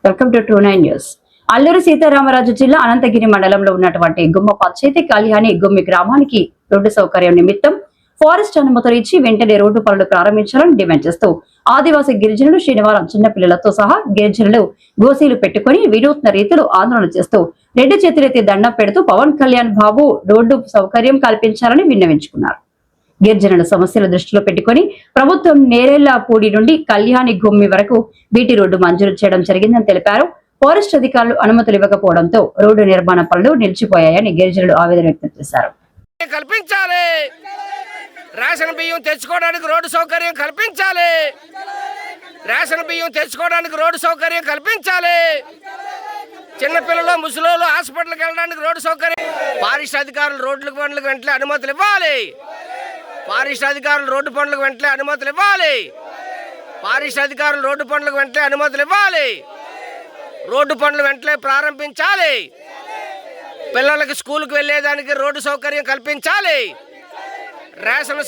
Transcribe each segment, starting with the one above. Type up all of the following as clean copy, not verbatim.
Welcome to true 9 news. Alluri Sitaramaraju జిల్లా అనంతగిరి మండలంలో ఉన్నటువంటి గుమ్మ పంచాయతీ కళ్యాణి గుమ్మి గ్రామానికి రోడ్డు సౌకర్యం నిమిత్తం ఫారెస్ట్ అనుమతులు ఇచ్చి వెంటనే రోడ్డు పనులు ప్రారంభించాలని డిమాండ్ చేస్తూ ఆదివాసీ గిరిజనులు శనివారం చిన్నపిల్లలతో సహా గిరిజనులు గోసీలు పెట్టుకుని వినూత్న రీతిలో ఆందోళన చేస్తూ రెండు చేతులెత్తి దండం పెడుతూ పవన్ కళ్యాణ్ బాబు రోడ్డు సౌకర్యం కల్పించాలని విన్నవించుకున్నారు. గిరిజనుల సమస్యల దృష్టిలో పెట్టుకుని ప్రభుత్వం నేరేళ్లపూడి నుండి కళ్యాణి గుమ్మి వరకు బీటీ రోడ్డు మంజూరు చేయడం జరిగిందని తెలిపారు. ఫారెస్ట్ అధికారులు అనుమతులు ఇవ్వకపోవడంతో రోడ్డు నిర్మాణ పనులు నిలిచిపోయాయని గిరిజనులు ఆవేదన వ్యక్తం చేశారు. కల్పించాలి, రేషన్ బియ్యం తెచ్చుకోవడానికి రోడ్డు సౌకర్యం కల్పించాలి, రేషన్ బియ్యం తెచ్చుకోవడానికి రోడ్డు సౌకర్యం కల్పించాలి, చిన్నపిల్లలు ముసలోళ్ళు హాస్పిటల్కి వెళ్ళడానికి రోడ్డు సౌకర్యం, ఫారెస్ట్ అధికారులు రోడ్ల పనులకు వెంటనే అనుమతులు ఇవ్వాలి, ఫారెస్ట్ అధికారులు రోడ్డు పనులకు వెంటనే అనుమతులు ఇవ్వాలి, ఫారెస్ట్ అధికారులు రోడ్డు పనులకు వెంటనే అనుమతులు ఇవ్వాలి, రోడ్డు పనులు వెంటనే ప్రారంభించాలి, పిల్లలకి స్కూల్కి వెళ్ళేదానికి రోడ్డు సౌకర్యం కల్పించాలి, రేషన్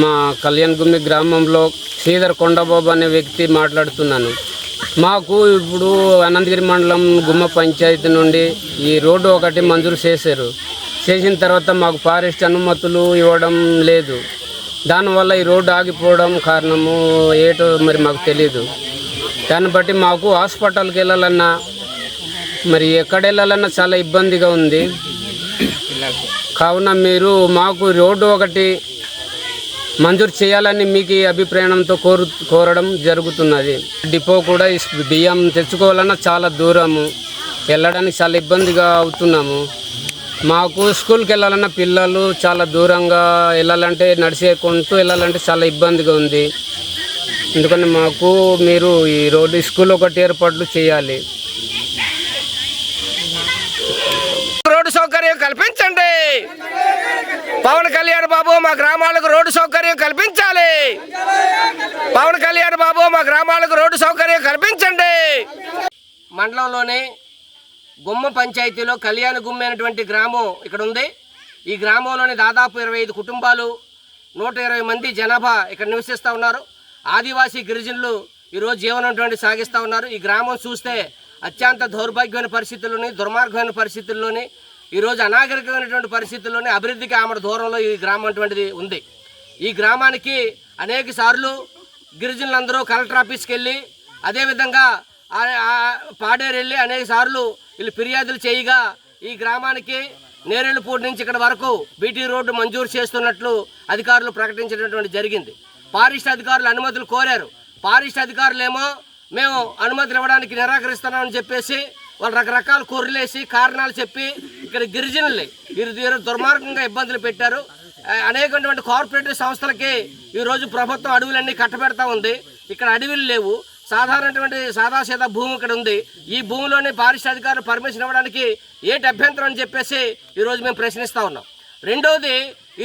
మా కళ్యాణ్ గుమ్మి గ్రామంలో శ్రీధర్ కొండబాబు అనే వ్యక్తి మాట్లాడుతున్నాను. మాకు ఇప్పుడు అనంతగిరి మండలం గుమ్మ పంచాయతీ నుండి ఈ రోడ్డు ఒకటి మంజూరు చేసిన తర్వాత మాకు ఫారెస్ట్ అనుమతులు ఇవ్వడం లేదు. దానివల్ల ఈ రోడ్డు ఆగిపోవడం కారణము ఏటో మరి మాకు తెలీదు. దాన్ని బట్టి మాకు హాస్పిటల్కి వెళ్ళాలన్నా మరి ఎక్కడ వెళ్ళాలన్నా చాలా ఇబ్బందిగా ఉంది. కావున మీరు మాకు రోడ్డు ఒకటి మంజూరు చేయాలని మీకు ఈ అభిప్రాయంతో కోరడం జరుగుతున్నది. డిపో కూడా బియ్యం తెచ్చుకోవాలన్నా చాలా దూరము, వెళ్ళడానికి చాలా ఇబ్బందిగా అవుతున్నాము. మాకు స్కూల్కి వెళ్ళాలన్నా పిల్లలు చాలా దూరంగా వెళ్ళాలంటే నడిచేకుంటూ వెళ్ళాలంటే చాలా ఇబ్బందిగా ఉంది. ఎందుకని మాకు మీరు ఈ రోడ్డు స్కూల్ ఒకటి ఏర్పాట్లు చేయాలి. రోడ్డు సౌకర్యం కల్పించండి. పవన్ కళ్యాణ్ బాబు మా గ్రామాలకు రోడ్డు సౌకర్యం కల్పించాలి. పవన్ కళ్యాణ్ బాబు మా గ్రామాలకు రోడ్డు సౌకర్యం కల్పించండి. మండలంలోని గుమ్మ పంచాయతీలో కళ్యాణ గుమ్మి అనేటువంటి గ్రామం ఇక్కడ ఉంది. ఈ గ్రామంలోని దాదాపు 25 కుటుంబాలు, 120 మంది జనాభా ఇక్కడ నివసిస్తూ ఉన్నారు. ఆదివాసీ గిరిజనులు ఈరోజు జీవనం సాగిస్తూ ఉన్నారు. ఈ గ్రామం చూస్తే అత్యంత దౌర్భాగ్యమైన పరిస్థితుల్లోని, దుర్మార్గమైన పరిస్థితుల్లోని, ఈరోజు అనాగరికమైనటువంటి పరిస్థితుల్లోని అభివృద్ధికి ఆమె దూరంలో ఈ గ్రామం అటువంటిది ఉంది. ఈ గ్రామానికి అనేక సార్లు గిరిజనులందరూ కలెక్టర్ ఆఫీస్కి వెళ్ళి, అదేవిధంగా పాడేరు వెళ్ళి అనేక సార్లు వీళ్ళు ఫిర్యాదులు చేయగా ఈ గ్రామానికి నేరేళ్లపూడి నుంచి ఇక్కడ వరకు బీటీ రోడ్డు మంజూరు చేస్తున్నట్లు అధికారులు ప్రకటించినటువంటి జరిగింది. ఫారెస్ట్ అధికారులు అనుమతులు కోరారు. ఫారెస్ట్ అధికారులు ఏమో మేము అనుమతులు ఇవ్వడానికి నిరాకరిస్తున్నామని చెప్పేసి వాళ్ళు రకరకాల కొర్రులేసి కారణాలు చెప్పి ఇక్కడ గిరిజనుల్ని దుర్మార్గంగా ఇబ్బందులు పెట్టారు. అనేకటువంటి కార్పొరేటివ్ సంస్థలకి ఈరోజు ప్రభుత్వం అడవులన్నీ కట్టబెడతా ఉంది. ఇక్కడ అడవులు లేవు, సాదాసీదా భూమి ఇక్కడ ఉంది. ఈ భూమిలోని ఫారెస్ట్ అధికారులు పర్మిషన్ ఇవ్వడానికి ఏంటి అభ్యంతరం అని చెప్పేసి ఈరోజు మేము ప్రశ్నిస్తూ ఉన్నాం. రెండవది,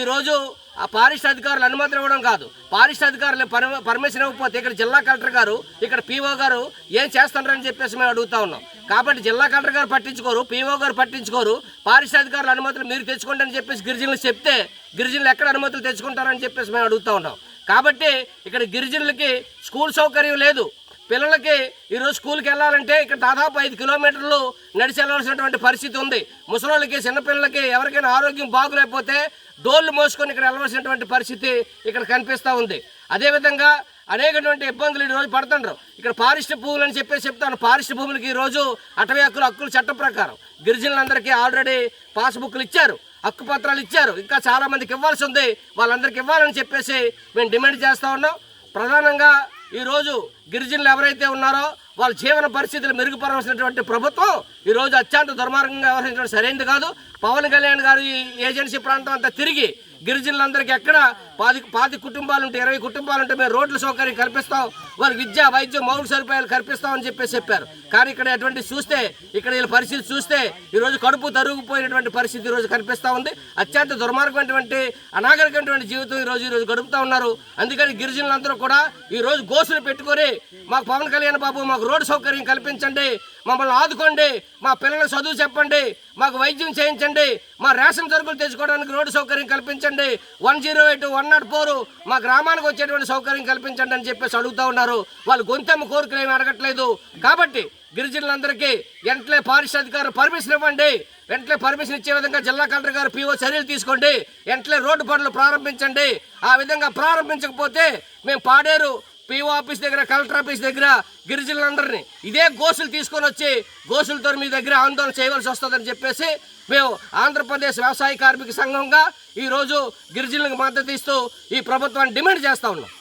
ఈరోజు ఆ ఫారెస్ట్ అధికారులు అనుమతులు ఇవ్వడం కాదు, ఫారెస్ట్ అధికారులు పర్మిషన్ ఇవ్వకపోతే ఇక్కడ జిల్లా కలెక్టర్ గారు, ఇక్కడ పీఓ గారు ఏం చేస్తున్నారని చెప్పేసి మేము అడుగుతా ఉన్నాం. కాబట్టి జిల్లా కలెక్టర్ గారు పట్టించుకోరు, పీఓ గారు పట్టించుకోరు. ఫారెస్ట్ అధికారుల అనుమతులు మీరు తెచ్చుకోండి అని చెప్పేసి గిరిజనులు చెప్తే గిరిజనులు ఎక్కడ అనుమతులు తెచ్చుకుంటారని చెప్పేసి మేము అడుగుతూ ఉన్నాం. కాబట్టి ఇక్కడ గిరిజనులకి స్కూల్ సౌకర్యం లేదు. పిల్లలకి ఈరోజు స్కూల్కి వెళ్ళాలంటే ఇక్కడ దాదాపు 5 కిలోమీటర్లు నడిచి వెళ్ళవలసినటువంటి పరిస్థితి ఉంది. ముసలోళ్ళకి, చిన్నపిల్లలకి ఎవరికైనా ఆరోగ్యం బాగులేకపోతే డోళ్ళు మోసుకొని ఇక్కడ వెళ్ళవలసినటువంటి పరిస్థితి ఇక్కడ కనిపిస్తూ ఉంది. అదేవిధంగా అనేకటువంటి ఇబ్బందులు ఈరోజు పడుతుండ్రు. ఇక్కడ ఫారెస్ట్ భూములు అని చెప్పేసి చెప్తాను. ఫారెస్ట్ భూములకి ఈరోజు అటవీ హక్కుల చట్టం ప్రకారం గిరిజనులందరికీ ఆల్రెడీ పాస్బుక్లు ఇచ్చారు, హక్కు పత్రాలు ఇచ్చారు. ఇంకా చాలామందికి ఇవ్వాల్సి ఉంది. వాళ్ళందరికీ ఇవ్వాలని చెప్పేసి మేము డిమాండ్ చేస్తూ ఉన్నాం. ప్రధానంగా ఈరోజు గిరిజనులు ఎవరైతే ఉన్నారో వాళ్ళ జీవన పరిస్థితులు మెరుగుపరవలసినటువంటి ప్రభుత్వం ఈరోజు అత్యంత దుర్మార్గంగా వ్యవహరించడం సరైనది కాదు. పవన్ కళ్యాణ్ గారు ఈ ఏజెన్సీ ప్రాంతం అంతా తిరిగి గిరిజనులందరికీ ఎక్కడ 10 కుటుంబాలు ఉంటే 20 కుటుంబాలు ఉంటే మేము రోడ్ల సౌకర్యం కల్పిస్తాం, వారికి విద్య, వైద్యం, మౌలిక సదుపాయాలు కల్పిస్తామని చెప్పారు. కానీ ఇక్కడ అటువంటి చూస్తే, ఇక్కడ వీళ్ళ పరిస్థితి చూస్తే ఈరోజు కడుపు తరుగుపోయినటువంటి పరిస్థితి ఈరోజు కనిపిస్తూ ఉంది. అత్యంత దుర్మార్గమైనటువంటి అనాగరికమైనటువంటి జీవితం ఈరోజు గడుపుతూ ఉన్నారు. అందుకని గిరిజనులందరూ కూడా ఈరోజు గోసులు పెట్టుకొని మాకు పవన్ కళ్యాణ్ బాబు మాకు రోడ్డు సౌకర్యం కల్పించండి, మమ్మల్ని ఆదుకోండి, మా పిల్లలకు చదువు చెప్పండి, మాకు వైద్యం చేయించండి, మా రేషన్ సరుకులు తెచ్చుకోవడానికి రోడ్డు సౌకర్యం కల్పించండి. 108, 104 మా గ్రామానికి వచ్చేటువంటి సౌకర్యం కల్పించండి అని చెప్పేసి అడుగుతూ ఉన్నారు. వాళ్ళు గొంతెమ్మ కోరికలు ఏమి అడగట్లేదు. కాబట్టి గిరిజనులందరికీ వెంటనే ఫారెస్ట్ అధికారులు పర్మిషన్ ఇవ్వండి. వెంటనే పర్మిషన్ ఇచ్చే విధంగా జిల్లా కలెక్టర్ గారు పిఓ చర్యలు తీసుకోండి. వెంటనే రోడ్డు పనులు ప్రారంభించండి. ఆ విధంగా ప్రారంభించకపోతే మేము పాడేరు పిఓ ఆఫీస్ దగ్గర, కలెక్టర్ ఆఫీస్ దగ్గర గిరిజనులందరినీ ఇదే గోసులు తీసుకొని వచ్చి గోసులతో మీ దగ్గర ఆందోళన చేయవలసి వస్తుందని చెప్పేసి మేము ఆంధ్రప్రదేశ్ వ్యవసాయ కార్మిక సంఘంగా ఈరోజు గిరిజనులకు మద్దతు ఇస్తూ ఈ ప్రభుత్వాన్ని డిమాండ్ చేస్తూ ఉన్నాం.